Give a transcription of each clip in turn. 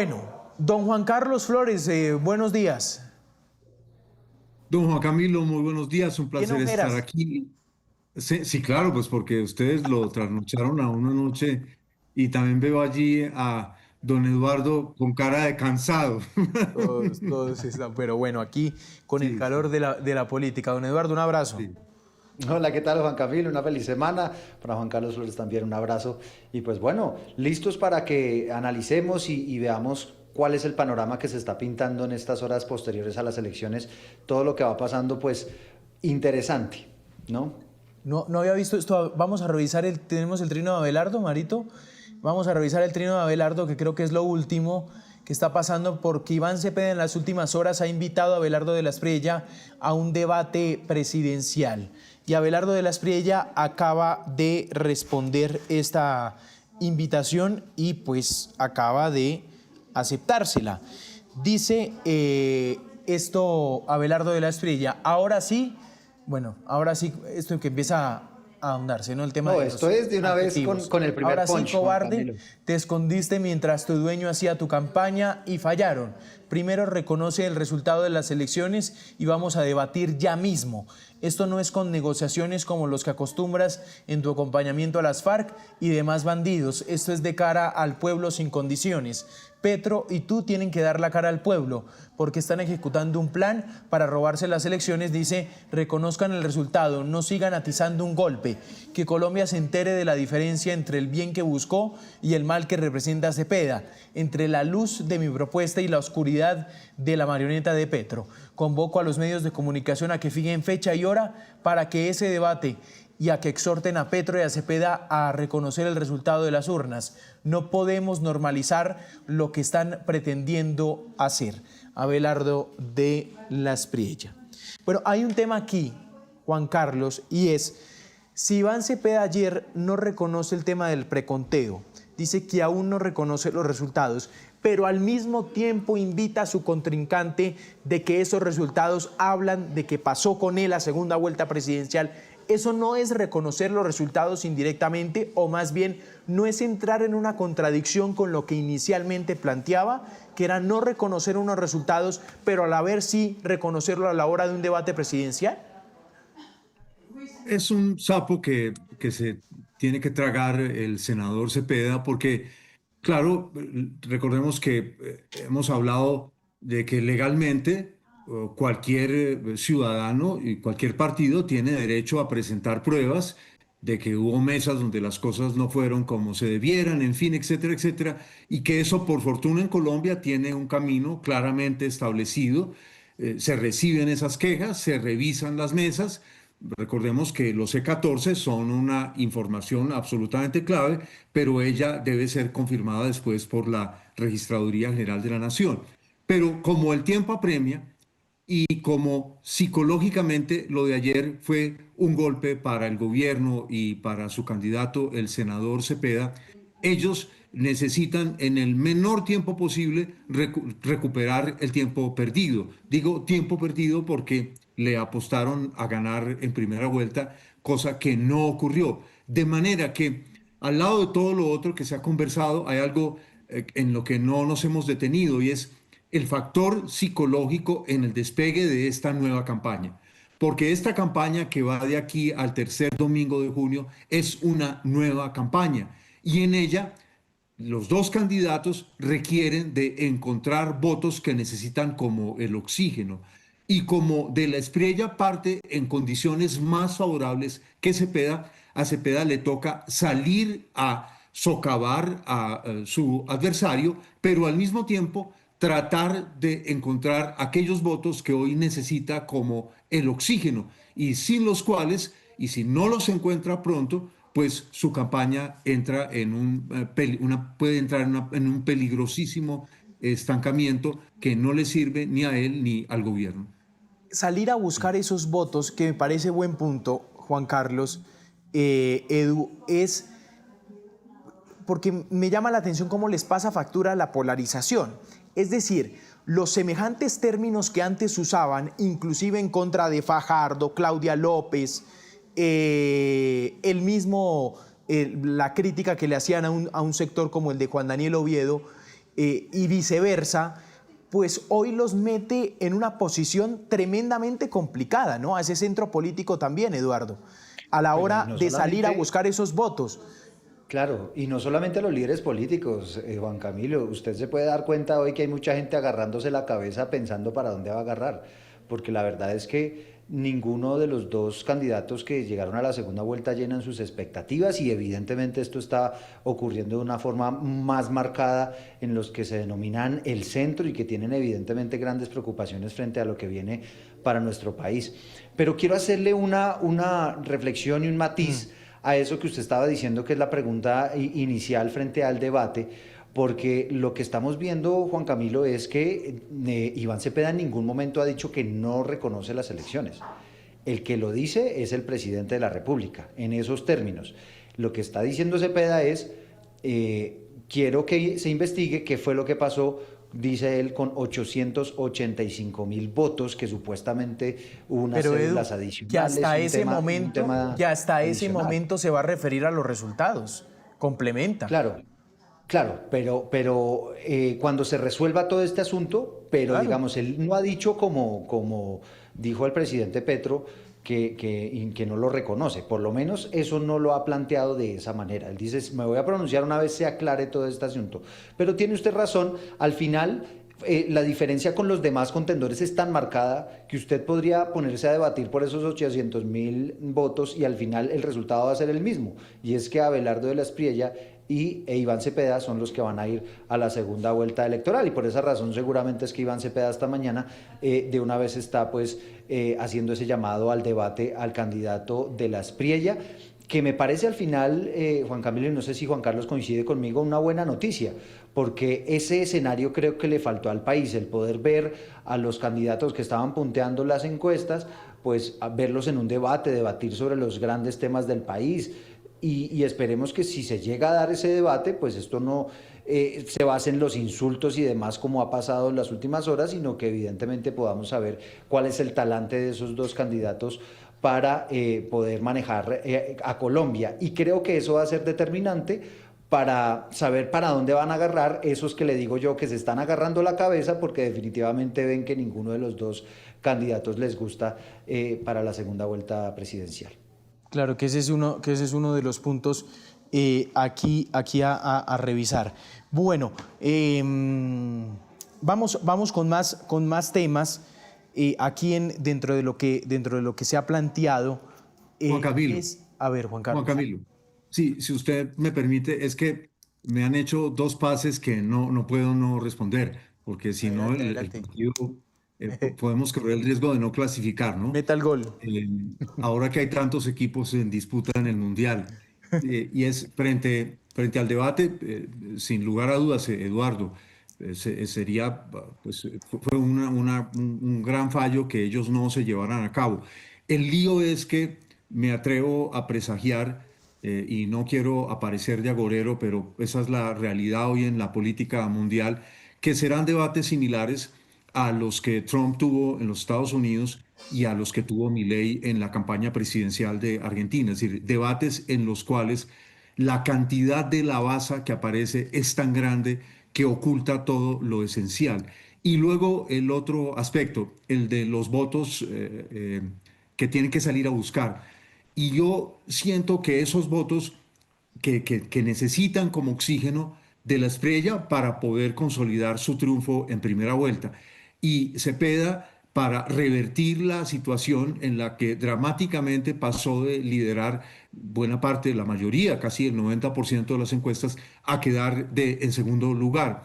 Bueno, don Juan Carlos Flores, buenos días. Don Juan Camilo, muy buenos días, un ¿Tiene placer estar ojeras? aquí. Sí, sí, claro, pues porque ustedes lo trasnocharon a una noche y también veo allí a don Eduardo con cara de cansado. Todos están, pero bueno, aquí con el Sí, calor sí, de la política. Don Eduardo, un abrazo. sí. Hola, ¿qué tal Juan Camilo? Una feliz semana. Para Juan Carlos Flores también un abrazo. Y pues bueno, listos para que analicemos y veamos cuál es el panorama que se está pintando en estas horas posteriores a las elecciones. Todo lo que va pasando, pues interesante, ¿no? No había visto esto. Vamos a revisar tenemos el trino de Abelardo, Marito. Vamos a revisar el trino de Abelardo, que creo que es lo último que está pasando, porque Iván Cepeda en las últimas horas ha invitado a Abelardo de la Espriella a un debate presidencial. Y Abelardo de la Espriella acaba de responder esta invitación y pues acaba de aceptársela. Dice esto Abelardo de la Espriella, ahora sí, esto que empieza a ahondarse, ¿no? El tema No, de esto los es de una vez adjetivos. con el primer Ahora sí, punch, Juan cobarde, Camilo. te escondiste mientras tu dueño hacía tu campaña y fallaron. Primero reconoce el resultado de las elecciones y vamos a debatir ya mismo. Esto no es con negociaciones como los que acostumbras en tu acompañamiento a las FARC y demás bandidos. Esto es de cara al pueblo sin condiciones. Petro y tú tienen que dar la cara al pueblo porque están ejecutando un plan para robarse las elecciones. Dice, reconozcan el resultado, no sigan atizando un golpe, que Colombia se entere de la diferencia entre el bien que buscó y el mal que representa Cepeda, entre la luz de mi propuesta y la oscuridad de la marioneta de Petro. Convoco a los medios de comunicación a que fijen fecha y hora para que ese debate y a que exhorten a Petro y a Cepeda a reconocer el resultado de las urnas. No podemos normalizar lo que están pretendiendo hacer. Abelardo de la Espriella. Bueno, hay un tema aquí, Juan Carlos, y es, si Iván Cepeda ayer no reconoce el tema del preconteo, dice que aún no reconoce los resultados, pero al mismo tiempo invita a su contrincante de que esos resultados hablan de que pasó con él la segunda vuelta presidencial. ¿Eso no es reconocer los resultados indirectamente o más bien no es entrar en una contradicción con lo que inicialmente planteaba, que era no reconocer unos resultados, pero a la vez sí reconocerlo a la hora de un debate presidencial? Es un sapo que se tiene que tragar el senador Cepeda porque, claro, recordemos que hemos hablado de que legalmente cualquier ciudadano y cualquier partido tiene derecho a presentar pruebas de que hubo mesas donde las cosas no fueron como se debieran, en fin, etcétera, etcétera, y que eso, por fortuna, en Colombia tiene un camino claramente establecido. Se reciben esas quejas, se revisan las mesas. Recordemos que los C14 son una información absolutamente clave, pero ella debe ser confirmada después por la Registraduría General de la Nación. Pero como el tiempo apremia y como psicológicamente lo de ayer fue un golpe para el gobierno y para su candidato, el senador Cepeda, ellos necesitan en el menor tiempo posible recuperar el tiempo perdido. Digo tiempo perdido porque le apostaron a ganar en primera vuelta, cosa que no ocurrió. De manera que al lado de todo lo otro que se ha conversado, hay algo en lo que no nos hemos detenido y es el factor psicológico en el despegue de esta nueva campaña. Porque esta campaña que va de aquí al tercer domingo de junio es una nueva campaña y en ella los dos candidatos requieren de encontrar votos que necesitan como el oxígeno y como de la Espriella parte en condiciones más favorables que Cepeda, a Cepeda le toca salir a socavar a su adversario, pero al mismo tiempo tratar de encontrar aquellos votos que hoy necesita como el oxígeno y sin los cuales, y si no los encuentra pronto, pues su campaña entra en puede entrar en un peligrosísimo estancamiento que no le sirve ni a él ni al gobierno. Salir a buscar esos votos, que me parece buen punto, Juan Carlos, Edu, es porque me llama la atención cómo les pasa factura la polarización. Es decir, los semejantes términos que antes usaban, inclusive en contra de Fajardo, Claudia López, la crítica que le hacían a un sector como el de Juan Daniel Oviedo, y viceversa, pues hoy los mete en una posición tremendamente complicada, ¿no? A ese centro político también, Eduardo, a la Pero hora no de salir a solamente, buscar esos votos. claro, y no solamente los líderes políticos, Juan Camilo, usted se puede dar cuenta hoy que hay mucha gente agarrándose la cabeza pensando para dónde va a agarrar, porque la verdad es que ninguno de los dos candidatos que llegaron a la segunda vuelta llenan sus expectativas y evidentemente esto está ocurriendo de una forma más marcada en los que se denominan el centro y que tienen evidentemente grandes preocupaciones frente a lo que viene para nuestro país. Pero quiero hacerle una reflexión y un matiz a eso que usted estaba diciendo, que es la pregunta inicial frente al debate, porque lo que estamos viendo, Juan Camilo, es que Iván Cepeda en ningún momento ha dicho que no reconoce las elecciones. El que lo dice es el presidente de la República, en esos términos. Lo que está diciendo Cepeda es, quiero que se investigue qué fue lo que pasó, dice él, con 885.000 votos, que supuestamente hubo unas Pero Edu, cédulas adicionales, un tema que hasta ese adicional. momento se va a referir a los resultados. Complementa. Claro, claro, pero cuando se resuelva todo este asunto, pero Claro. digamos, él no ha dicho como dijo el presidente Petro, que no lo reconoce. Por lo menos eso no lo ha planteado de esa manera. Él dice, me voy a pronunciar una vez se aclare todo este asunto. Pero tiene usted razón, al final la diferencia con los demás contendores es tan marcada que usted podría ponerse a debatir por esos 800.000 votos y al final el resultado va a ser el mismo. Y es que Abelardo de la Espriella e Iván Cepeda son los que van a ir a la segunda vuelta electoral y por esa razón seguramente es que Iván Cepeda esta mañana de una vez está pues haciendo ese llamado al debate al candidato de la Espriella, que me parece al final, Juan Camilo, y no sé si Juan Carlos coincide conmigo, una buena noticia, porque ese escenario creo que le faltó al país, el poder ver a los candidatos que estaban punteando las encuestas, pues verlos en un debate, debatir sobre los grandes temas del país, y esperemos que si se llega a dar ese debate, pues esto no se base en los insultos y demás como ha pasado en las últimas horas, sino que evidentemente podamos saber cuál es el talante de esos dos candidatos para poder manejar a Colombia. Y creo que eso va a ser determinante para saber para dónde van a agarrar esos que le digo yo que se están agarrando la cabeza porque definitivamente ven que ninguno de los dos candidatos les gusta para la segunda vuelta presidencial. Claro, que ese es uno de los puntos aquí a revisar. Bueno, vamos con más temas aquí dentro de lo que se ha planteado. Juan Camilo, A ver, Juan Juan Carlos. Camilo, sí, si usted me permite, es que me han hecho dos pases que no puedo no responder, porque si no Adelante, el adelante. partido podemos correr el riesgo de no clasificar, ¿no? Meta el gol. Eh, Ahora que hay tantos equipos en disputa en el Mundial, y es frente al debate, sin lugar a dudas, Eduardo, sería, pues, fue un gran fallo que ellos no se llevaran a cabo. El lío es que me atrevo a presagiar, y no quiero aparecer de agorero, pero esa es la realidad hoy en la política mundial, que serán debates similares a los que Trump tuvo en los Estados Unidos y a los que tuvo Milei en la campaña presidencial de Argentina. Es decir, debates en los cuales la cantidad de la baza que aparece es tan grande que oculta todo lo esencial. Y luego el otro aspecto, el de los votos que tienen que salir a buscar. Y yo siento que esos votos que necesitan como oxígeno de la estrella para poder consolidar su triunfo en primera vuelta. Y Cepeda para revertir la situación en la que dramáticamente pasó de liderar buena parte, la mayoría, casi el 90% de las encuestas, a quedar en segundo lugar.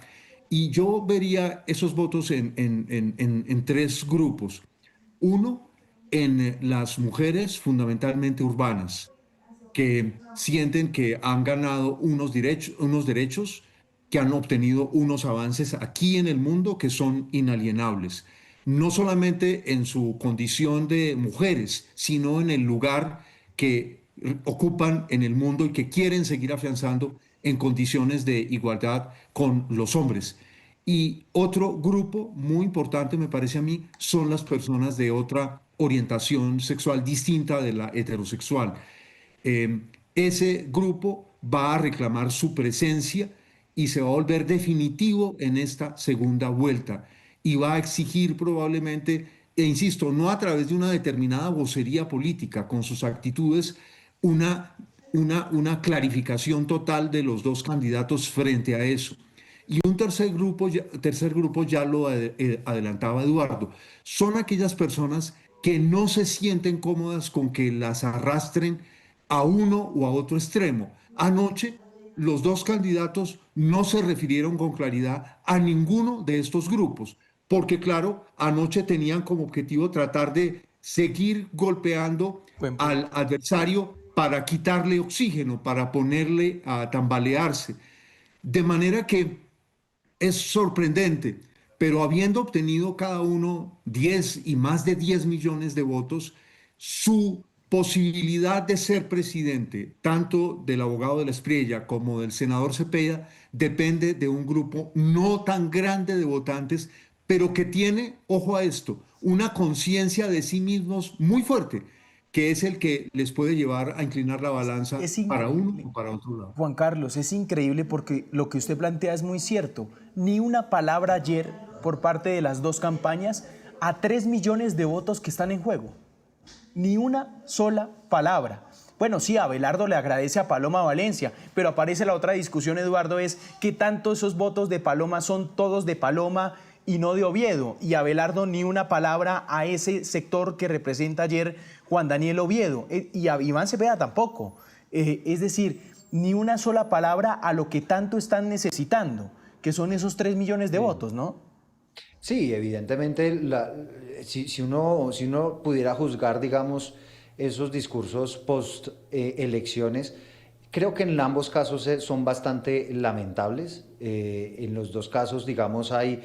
Y yo vería esos votos en tres grupos. Uno, en las mujeres fundamentalmente urbanas, que sienten que han ganado unos derechos, que han obtenido unos avances aquí en el mundo que son inalienables, no solamente en su condición de mujeres, sino en el lugar que ocupan en el mundo y que quieren seguir afianzando en condiciones de igualdad con los hombres. Y otro grupo muy importante, me parece a mí, son las personas de otra orientación sexual distinta de la heterosexual. Ese grupo va a reclamar su presencia y se va a volver definitivo en esta segunda vuelta y va a exigir probablemente, e insisto, no a través de una determinada vocería política con sus actitudes, una, una clarificación total de los dos candidatos frente a eso. Y un tercer grupo ya lo adelantaba Eduardo, son aquellas personas que no se sienten cómodas con que las arrastren a uno o a otro extremo. Anoche los dos candidatos no se refirieron con claridad a ninguno de estos grupos, porque claro, anoche tenían como objetivo tratar de seguir golpeando Buen punto. al adversario para quitarle oxígeno, para ponerle a tambalearse. De manera que es sorprendente, pero habiendo obtenido cada uno 10 y más de 10 millones de votos, su posibilidad de ser presidente, tanto del abogado de la Espriella como del senador Cepeda, depende de un grupo no tan grande de votantes, pero que tiene, ojo a esto, una conciencia de sí mismos muy fuerte, que es el que les puede llevar a inclinar la balanza Es para uno increíble. o para otro lado. Juan Carlos, es increíble porque lo que usted plantea es muy cierto. Ni una palabra ayer por parte de las dos campañas a 3 millones de votos que están en juego. Ni una sola palabra. Bueno, sí, Abelardo le agradece a Paloma Valencia, pero aparece la otra discusión, Eduardo, es que tanto esos votos de Paloma son todos de Paloma y no de Oviedo. Y Abelardo ni una palabra a ese sector que representa ayer Juan Daniel Oviedo. Y a Iván Cepeda tampoco. Es decir, ni una sola palabra a lo que tanto están necesitando, que son esos 3 millones de votos, ¿no? Sí, evidentemente, si uno pudiera juzgar, digamos, esos discursos post elecciones, creo que en ambos casos son bastante lamentables. En los dos casos, digamos, hay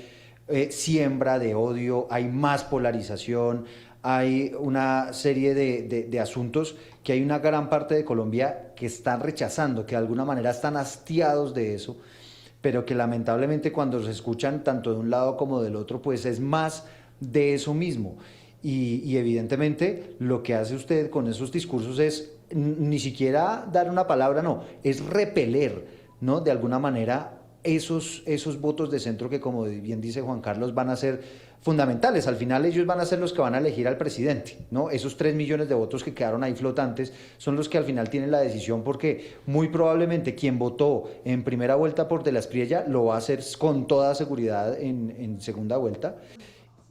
siembra de odio, hay más polarización, hay una serie de asuntos que hay una gran parte de Colombia que están rechazando, que de alguna manera están hastiados de eso, pero que lamentablemente cuando se escuchan tanto de un lado como del otro, pues es más de eso mismo. Y evidentemente lo que hace usted con esos discursos es ni siquiera dar una palabra, no, es repeler, ¿no? De alguna manera esos votos de centro que, como bien dice Juan Carlos, van a ser fundamentales. Al final ellos van a ser los que van a elegir al presidente, ¿no? Esos 3 millones de votos que quedaron ahí flotantes son los que al final tienen la decisión, porque muy probablemente quien votó en primera vuelta por De la Espriella lo va a hacer con toda seguridad en segunda vuelta.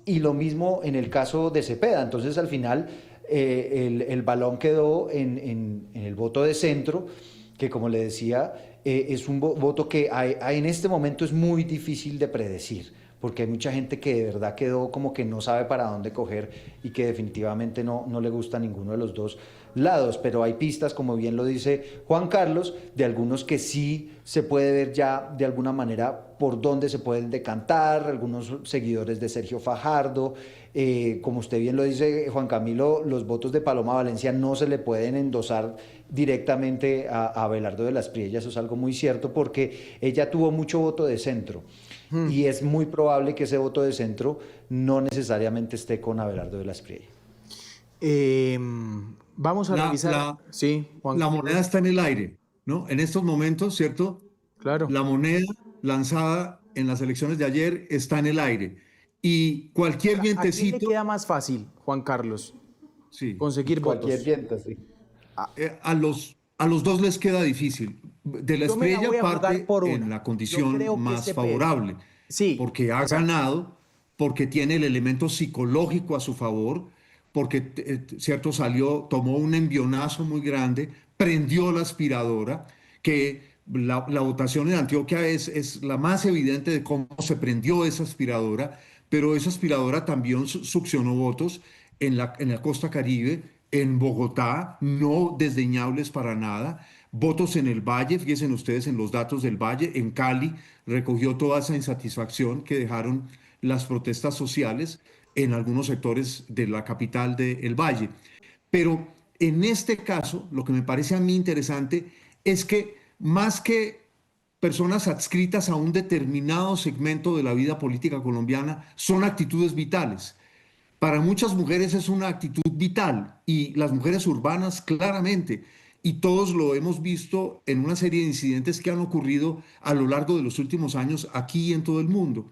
Y lo mismo en el caso de Cepeda. Entonces al final el balón quedó en el voto de centro, que como le decía, es un voto que en este momento es muy difícil de predecir, porque hay mucha gente que de verdad quedó como que no sabe para dónde coger y que definitivamente no le gusta ninguno de los dos lados, pero hay pistas, como bien lo dice Juan Carlos, de algunos que sí se puede ver ya de alguna manera por dónde se pueden decantar, algunos seguidores de Sergio Fajardo, como usted bien lo dice, Juan Camilo, los votos de Paloma Valencia no se le pueden endosar directamente a Abelardo de la Espriella, eso es algo muy cierto, porque ella tuvo mucho voto de centro. Y es muy probable que ese voto de centro no necesariamente esté con Abelardo de la Espriella. Vamos a La, revisar. la, Sí, Juan la Carlos. moneda está en el aire, ¿no? En estos momentos, ¿cierto? Claro. La moneda lanzada en las elecciones de ayer está en el aire. Y cualquier ¿A quién le vientecito, queda más fácil, Juan Carlos, sí, conseguir Cualquier votos? viento, sí. a los dos les queda difícil. De la Yo me la voy Espriella a jugar parte por en una. la Yo condición creo que es más Cepeda. favorable, Sí, porque ha exacto. ganado, porque tiene el elemento psicológico a su favor, porque, cierto, salió, tomó un envionazo muy grande, prendió la aspiradora, que la votación en Antioquia es la más evidente de cómo se prendió esa aspiradora, pero esa aspiradora también succionó votos en la costa Caribe, en Bogotá, no desdeñables para nada. Votos en el Valle, fíjense ustedes en los datos del Valle, en Cali recogió toda esa insatisfacción que dejaron las protestas sociales en algunos sectores de la capital del Valle. Pero en este caso, lo que me parece a mí interesante es que más que personas adscritas a un determinado segmento de la vida política colombiana, son actitudes vitales. Para muchas mujeres es una actitud vital y las mujeres urbanas claramente. y todos lo hemos visto en una serie de incidentes que han ocurrido a lo largo de los últimos años aquí y en todo el mundo.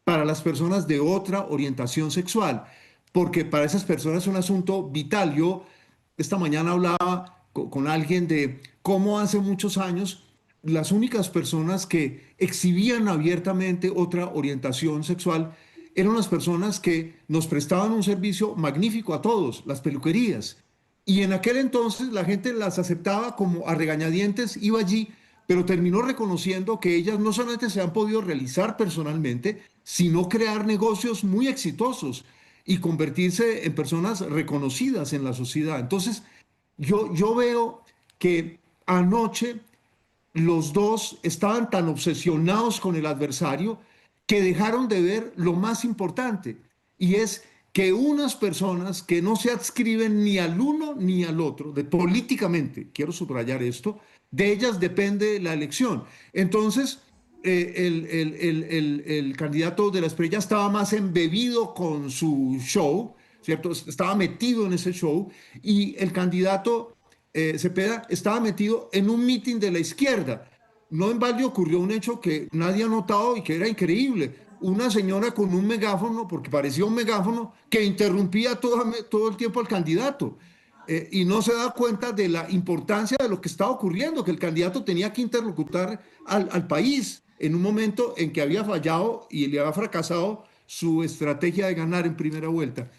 Para las personas de otra orientación sexual, porque para esas personas es un asunto vital. Yo esta mañana hablaba con alguien de cómo hace muchos años las únicas personas que exhibían abiertamente otra orientación sexual eran las personas que nos prestaban un servicio magnífico a todos, las peluquerías. Y en aquel entonces la gente las aceptaba como a regañadientes, iba allí, pero terminó reconociendo que ellas no solamente se han podido realizar personalmente, sino crear negocios muy exitosos y convertirse en personas reconocidas en la sociedad. Entonces, yo veo que anoche los dos estaban tan obsesionados con el adversario que dejaron de ver lo más importante, y es que unas personas que no se adscriben ni al uno ni al otro, políticamente, quiero subrayar esto, de ellas depende la elección. Entonces, el candidato de la Espriella estaba más embebido con su show, ¿cierto? Estaba metido en ese show, y el candidato Cepeda estaba metido en un mitin de la izquierda. No en balde ocurrió un hecho que nadie ha notado y que era increíble. Una señora con un megáfono, porque parecía un megáfono, que interrumpía todo el tiempo al candidato. Y no se da cuenta de la importancia de lo que estaba ocurriendo, que el candidato tenía que interlocutar al país en un momento en que había fallado y le había fracasado su estrategia de ganar en primera vuelta.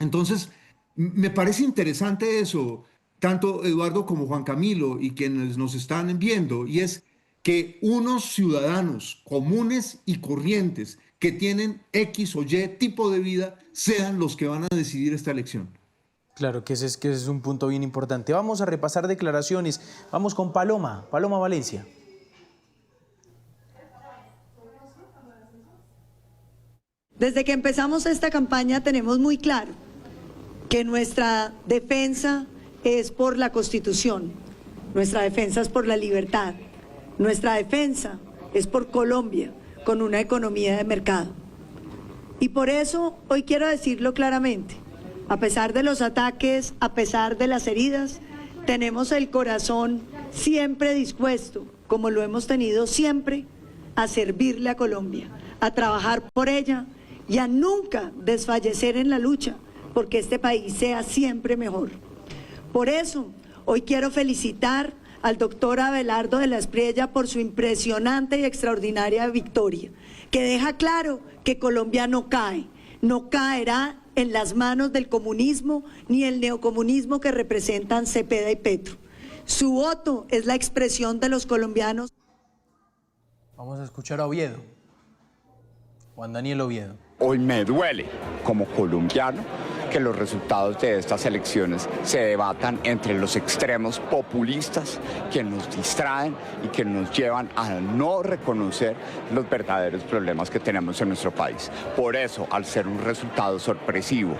Entonces, me parece interesante eso, tanto Eduardo como Juan Camilo y quienes nos están viendo, y es que unos ciudadanos comunes y corrientes que tienen X o Y tipo de vida sean los que van a decidir esta elección. Claro que ese es un punto bien importante. Vamos a repasar declaraciones. Vamos con Paloma Valencia. Desde que empezamos esta campaña tenemos muy claro que nuestra defensa es por la Constitución, nuestra defensa es por la libertad, nuestra defensa es por Colombia, con una economía de mercado. Y por eso hoy quiero decirlo claramente, a pesar de los ataques, a pesar de las heridas, tenemos el corazón siempre dispuesto, como lo hemos tenido siempre, a servirle a Colombia, a trabajar por ella y a nunca desfallecer en la lucha, porque este país sea siempre mejor. Por eso, hoy quiero felicitar al doctor Abelardo de la Espriella por su impresionante y extraordinaria victoria, que deja claro que Colombia no cae, no caerá en las manos del comunismo ni el neocomunismo que representan Cepeda y Petro. Su voto es la expresión de los colombianos. Vamos a escuchar a Oviedo, Juan Daniel Oviedo. Hoy me duele como colombiano que los resultados de estas elecciones se debatan entre los extremos populistas que nos distraen y que nos llevan a no reconocer los verdaderos problemas que tenemos en nuestro país. Por eso, al ser un resultado sorpresivo,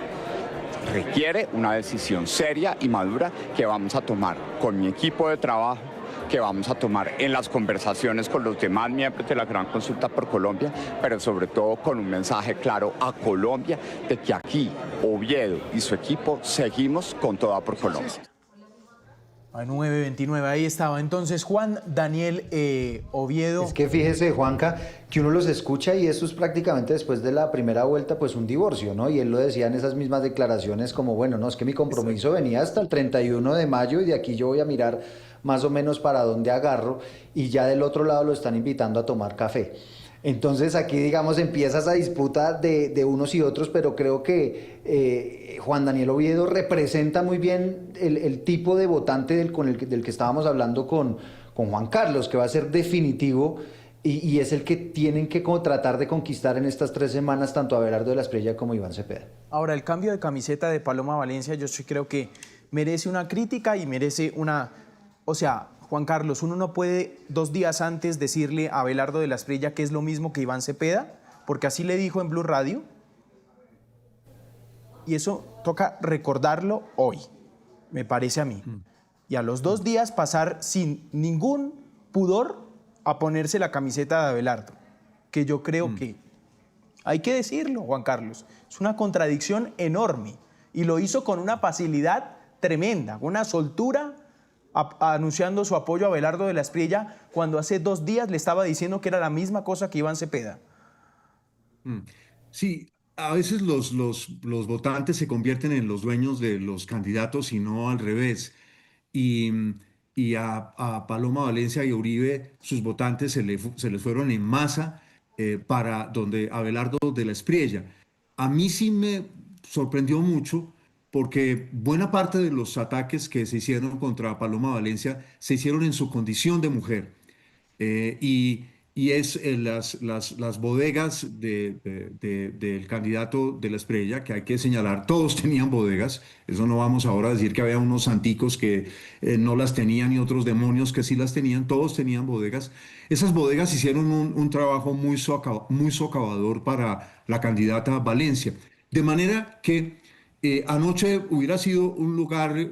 requiere una decisión seria y madura que vamos a tomar con mi equipo de trabajo, que vamos a tomar en las conversaciones con los demás miembros de la Gran Consulta por Colombia, pero sobre todo con un mensaje claro a Colombia de que aquí Oviedo y su equipo seguimos con toda por Colombia. A 9:29, ahí estaba entonces Juan Daniel Oviedo. Es que fíjese, Juanca, que uno los escucha y eso es prácticamente después de la primera vuelta, pues un divorcio, ¿no? Y él lo decía en esas mismas declaraciones como, bueno, no, es que mi compromiso venía hasta el 31 de mayo y de aquí yo voy a mirar más o menos para dónde agarro, y ya del otro lado lo están invitando a tomar café. Entonces aquí, digamos, empieza esa disputa de unos y otros, pero creo que Juan Daniel Oviedo representa muy bien el tipo de votante del que estábamos hablando con Juan Carlos, que va a ser definitivo y es el que tienen que tratar de conquistar en estas 3 semanas tanto Abelardo de la Espriella como Iván Cepeda. Ahora, el cambio de camiseta de Paloma Valencia, yo sí creo que merece una crítica y merece una... O sea, Juan Carlos, uno no puede 2 días antes decirle a Abelardo de la Espriella que es lo mismo que Iván Cepeda, porque así le dijo en Blue Radio. Y eso toca recordarlo hoy, me parece a mí. Y a los 2 días pasar sin ningún pudor a ponerse la camiseta de Abelardo, que yo creo que hay que decirlo, Juan Carlos. Es una contradicción enorme y lo hizo con una facilidad tremenda, una soltura anunciando su apoyo a Abelardo de la Espriella cuando hace 2 días le estaba diciendo que era la misma cosa que Iván Cepeda. Sí, a veces los votantes se convierten en los dueños de los candidatos y no al revés. Y, y a Paloma Valencia y a Uribe, sus votantes se les fueron en masa para donde Abelardo de la Espriella. A mí sí me sorprendió mucho porque buena parte de los ataques que se hicieron contra Paloma Valencia se hicieron en su condición de mujer. Eh, y, y es las bodegas del candidato de la Espriella, que hay que señalar, todos tenían bodegas. Eso no vamos ahora a decir que había unos santicos que no las tenían y otros demonios que sí las tenían, todos tenían bodegas. Esas bodegas hicieron un trabajo muy socavador para la candidata Valencia. De manera que anoche hubiera sido un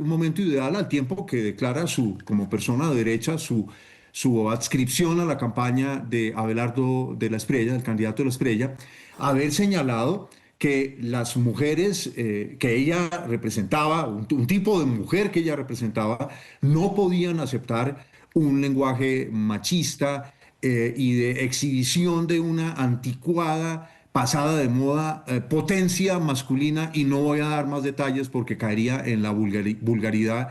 momento ideal al tiempo que declara como persona de derecha su adscripción a la campaña de Abelardo de la Espriella, del candidato de la Espriella, haber señalado que las mujeres que ella representaba, un tipo de mujer que ella representaba, no podían aceptar un lenguaje machista y de exhibición de una anticuada, pasada de moda, potencia masculina, y no voy a dar más detalles porque caería en la vulgaridad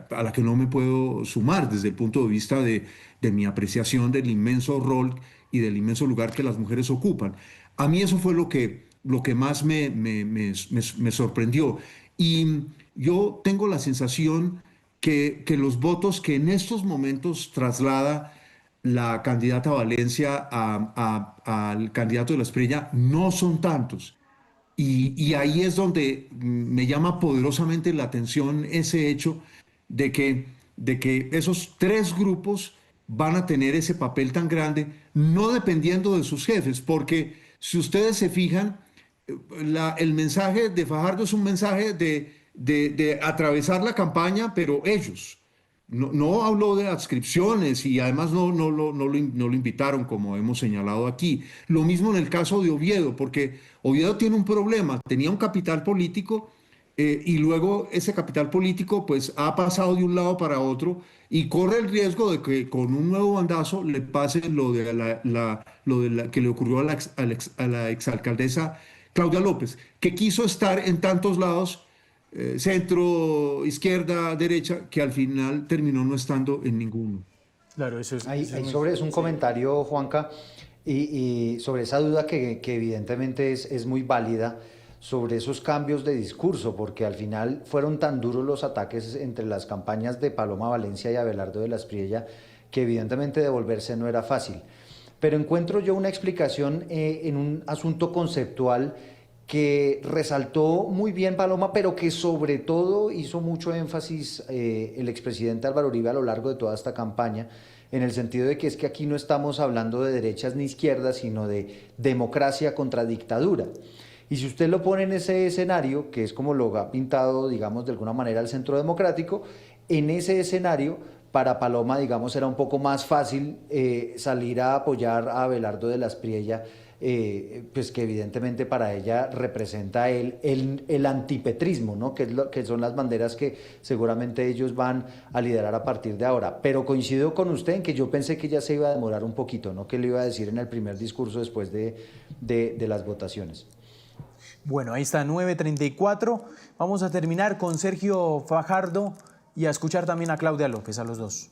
a la que no me puedo sumar desde el punto de vista de mi apreciación del inmenso rol y del inmenso lugar que las mujeres ocupan. A mí eso fue lo que más me sorprendió. Y yo tengo la sensación que los votos que en estos momentos traslada la candidata Valencia al candidato de la Espriella no son tantos. Y ahí es donde me llama poderosamente la atención ese hecho de que esos 3 grupos van a tener ese papel tan grande, no dependiendo de sus jefes, porque si ustedes se fijan, el mensaje de Fajardo es un mensaje de atravesar la campaña, pero ellos. No habló de adscripciones y además no lo invitaron, como hemos señalado aquí. Lo mismo en el caso de Oviedo, porque Oviedo tiene un problema, tenía un capital político y luego ese capital político pues ha pasado de un lado para otro y corre el riesgo de que con un nuevo bandazo le pase lo que le ocurrió a la exalcaldesa Claudia López, que quiso estar en tantos lados, centro, izquierda, derecha, que al final terminó no estando en ninguno. Claro, eso es... Ahí, eso ahí es sobre es un comentario, Juanca, y sobre esa duda que evidentemente es muy válida sobre esos cambios de discurso, porque al final fueron tan duros los ataques entre las campañas de Paloma Valencia y Abelardo de la Espriella que evidentemente devolverse no era fácil. Pero encuentro yo una explicación en un asunto conceptual que resaltó muy bien Paloma, pero que sobre todo hizo mucho énfasis el expresidente Álvaro Uribe a lo largo de toda esta campaña, en el sentido de que es que aquí no estamos hablando de derechas ni izquierdas, sino de democracia contra dictadura. Y si usted lo pone en ese escenario, que es como lo ha pintado, digamos, de alguna manera el Centro Democrático, en ese escenario, para Paloma, digamos, era un poco más fácil salir a apoyar a Abelardo de la Espriella, pues que evidentemente para ella representa el antipetrismo, ¿no? Que son las banderas que seguramente ellos van a liderar a partir de ahora. Pero coincido con usted en que yo pensé que ya se iba a demorar un poquito, ¿no? Que le iba a decir en el primer discurso después de las votaciones. Bueno, ahí está, 9:34. Vamos a terminar con Sergio Fajardo y a escuchar también a Claudia López, a los dos.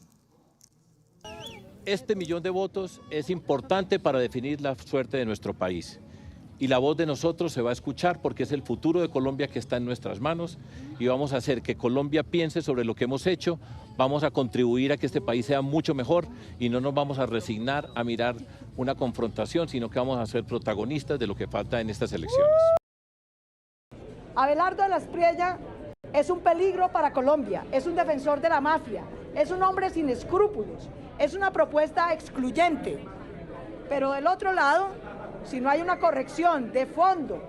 Este millón de votos es importante para definir la suerte de nuestro país. Y la voz de nosotros se va a escuchar porque es el futuro de Colombia que está en nuestras manos y vamos a hacer que Colombia piense sobre lo que hemos hecho, vamos a contribuir a que este país sea mucho mejor y no nos vamos a resignar a mirar una confrontación, sino que vamos a ser protagonistas de lo que falta en estas elecciones. Abelardo de la Espriella es un peligro para Colombia, es un defensor de la mafia, es un hombre sin escrúpulos, es una propuesta excluyente. Pero del otro lado, si no hay una corrección de fondo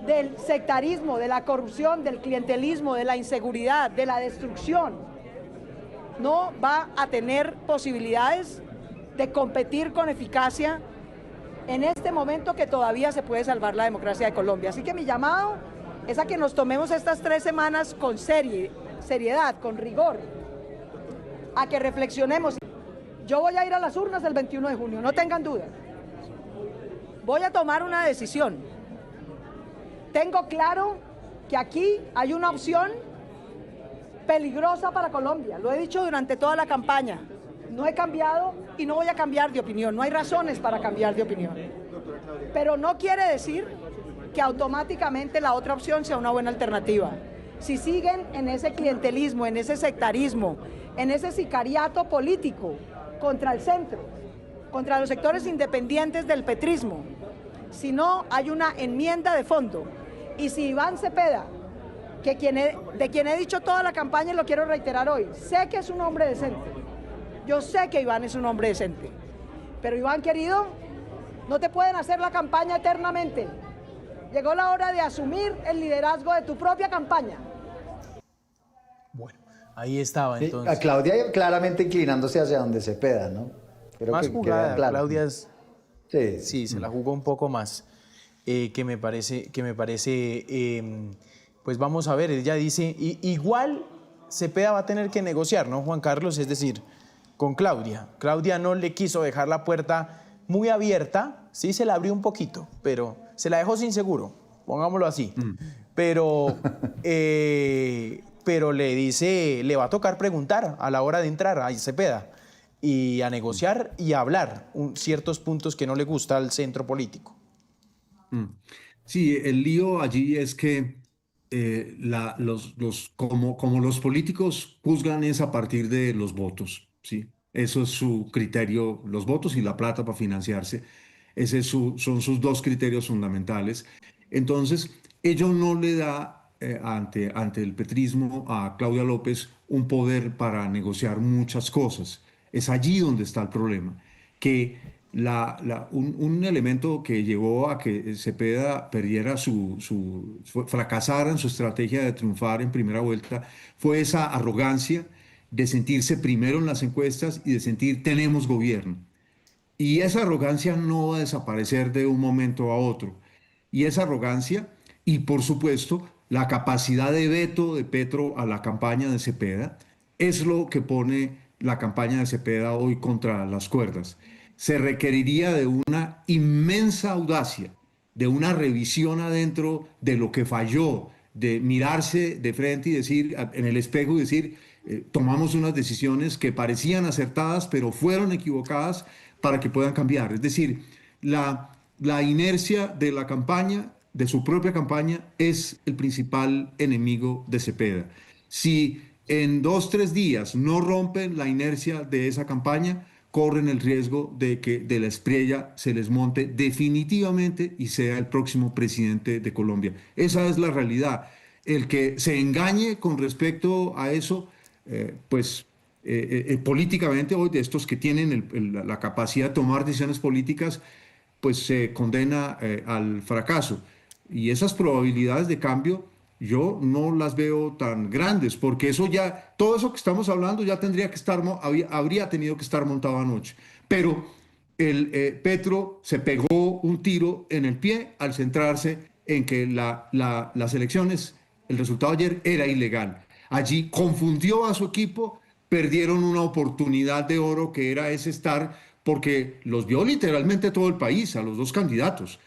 del sectarismo, de la corrupción, del clientelismo, de la inseguridad, de la destrucción, no va a tener posibilidades de competir con eficacia en este momento que todavía se puede salvar la democracia de Colombia. Así que mi llamado es a que nos tomemos estas 3 semanas con seriedad, con rigor, a que reflexionemos. Yo voy a ir a las urnas el 21 de junio, no tengan duda. Voy a tomar una decisión. Tengo claro que aquí hay una opción peligrosa para Colombia. Lo he dicho durante toda la campaña. No he cambiado y no voy a cambiar de opinión. No hay razones para cambiar de opinión. Pero no quiere decir que automáticamente la otra opción sea una buena alternativa. Si siguen en ese clientelismo, en ese sectarismo, en ese sicariato político contra el centro, contra los sectores independientes del petrismo, si no hay una enmienda de fondo, y si Iván Cepeda, de quien he dicho toda la campaña y lo quiero reiterar hoy, sé que es un hombre decente, yo sé que Iván es un hombre decente, pero Iván querido, no te pueden hacer la campaña eternamente. Llegó la hora de asumir el liderazgo de tu propia campaña. Bueno, ahí estaba entonces. A Claudia claramente inclinándose hacia donde Cepeda, ¿no? Creo Más que jugada, queda claro. Claudia Sí. se la jugó un poco más, que me parece, pues vamos a ver, ella dice, igual Cepeda va a tener que negociar, ¿no, Juan Carlos? Es decir, con Claudia. Claudia no le quiso dejar la puerta muy abierta, sí se la abrió un poquito, pero se la dejó sin seguro, pongámoslo así. Pero le dice, le va a tocar preguntar a la hora de entrar a Cepeda y a negociar y a hablar ciertos puntos que no le gusta al centro político. Sí, el lío allí es que como los políticos juzgan es a partir de los votos, ¿sí? Eso es su criterio, los votos y la plata para financiarse. Son sus dos criterios fundamentales. Entonces, ello no le da ante el petrismo a Claudia López un poder para negociar muchas cosas. Es allí donde está el problema, que un elemento que llevó a que Cepeda perdiera fracasara en su estrategia de triunfar en primera vuelta fue esa arrogancia de sentirse primero en las encuestas y de sentir tenemos gobierno. Y esa arrogancia no va a desaparecer de un momento a otro. Y esa arrogancia, y por supuesto, la capacidad de veto de Petro a la campaña de Cepeda, es lo que pone la campaña de Cepeda hoy contra las cuerdas. Se requeriría de una inmensa audacia, de una revisión adentro de lo que falló, de mirarse de frente y decir, en el espejo y decir, tomamos unas decisiones que parecían acertadas, pero fueron equivocadas para que puedan cambiar. Es decir, la inercia de la campaña, de su propia campaña, es el principal enemigo de Cepeda. Si en 2 o 3 días no rompen la inercia de esa campaña, corren el riesgo de que de la estrella se les monte definitivamente y sea el próximo presidente de Colombia. Esa es la realidad. El que se engañe con respecto a eso, políticamente hoy, de estos que tienen la capacidad de tomar decisiones políticas, pues se condena al fracaso. Y esas probabilidades de cambio yo no las veo tan grandes, porque todo eso que estamos hablando ya habría tenido que estar montado anoche. Pero Petro se pegó un tiro en el pie al centrarse en que las elecciones, el resultado ayer era ilegal. Allí confundió a su equipo, perdieron una oportunidad de oro que era ese estar, porque los vio literalmente todo el país, a los dos candidatos.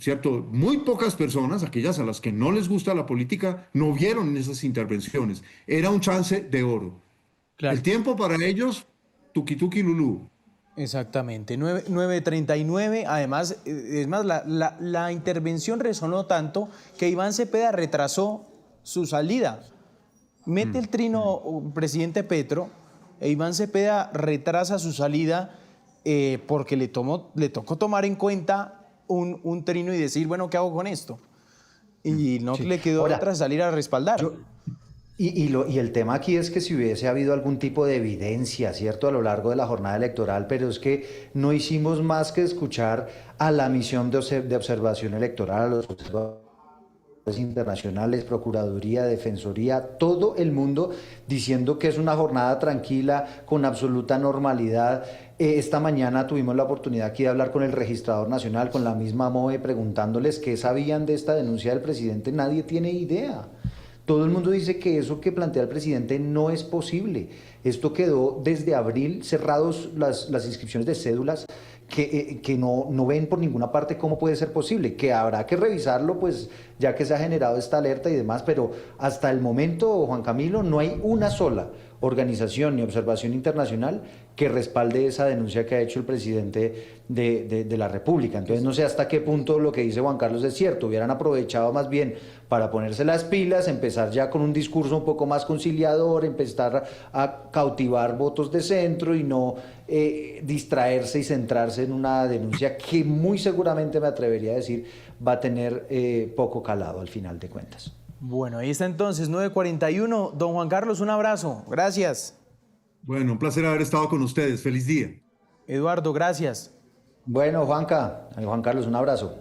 ¿Cierto? Muy pocas personas, aquellas a las que no les gusta la política, no vieron esas intervenciones. Era un chance de oro. Claro. El tiempo para ellos, tuki tuki lulú. Exactamente, 9:39. Además, es más, la intervención resonó tanto que Iván Cepeda retrasó su salida. Mete el trino presidente Petro, e Iván Cepeda retrasa su salida porque le tocó tomar en cuenta un trino y decir, bueno, ¿qué hago con esto? Y no le quedó otra salir a respaldar. Y el tema aquí es que si hubiese habido algún tipo de evidencia, ¿cierto?, a lo largo de la jornada electoral, pero es que no hicimos más que escuchar a la misión de observación electoral, a los observadores internacionales, Procuraduría, Defensoría, todo el mundo diciendo que es una jornada tranquila, con absoluta normalidad. Esta mañana tuvimos la oportunidad aquí de hablar con el registrador nacional, con la misma MOE, preguntándoles qué sabían de esta denuncia del presidente. Nadie tiene idea. Todo el mundo dice que eso que plantea el presidente no es posible. Esto quedó desde abril cerrados las inscripciones de cédulas que no ven por ninguna parte cómo puede ser posible, que habrá que revisarlo pues ya que se ha generado esta alerta y demás, pero hasta el momento, Juan Camilo, no hay una sola organización ni observación internacional que respalde esa denuncia que ha hecho el presidente de la República. Entonces no sé hasta qué punto lo que dice Juan Carlos es cierto, hubieran aprovechado más bien para ponerse las pilas, empezar ya con un discurso un poco más conciliador, empezar a cautivar votos de centro y no distraerse y centrarse en una denuncia que muy seguramente, me atrevería a decir, va a tener poco calado al final de cuentas. Bueno, ahí está entonces, 9:41. Don Juan Carlos, un abrazo. Gracias. Bueno, un placer haber estado con ustedes. Feliz día. Eduardo, gracias. Bueno, Juan Carlos, un abrazo.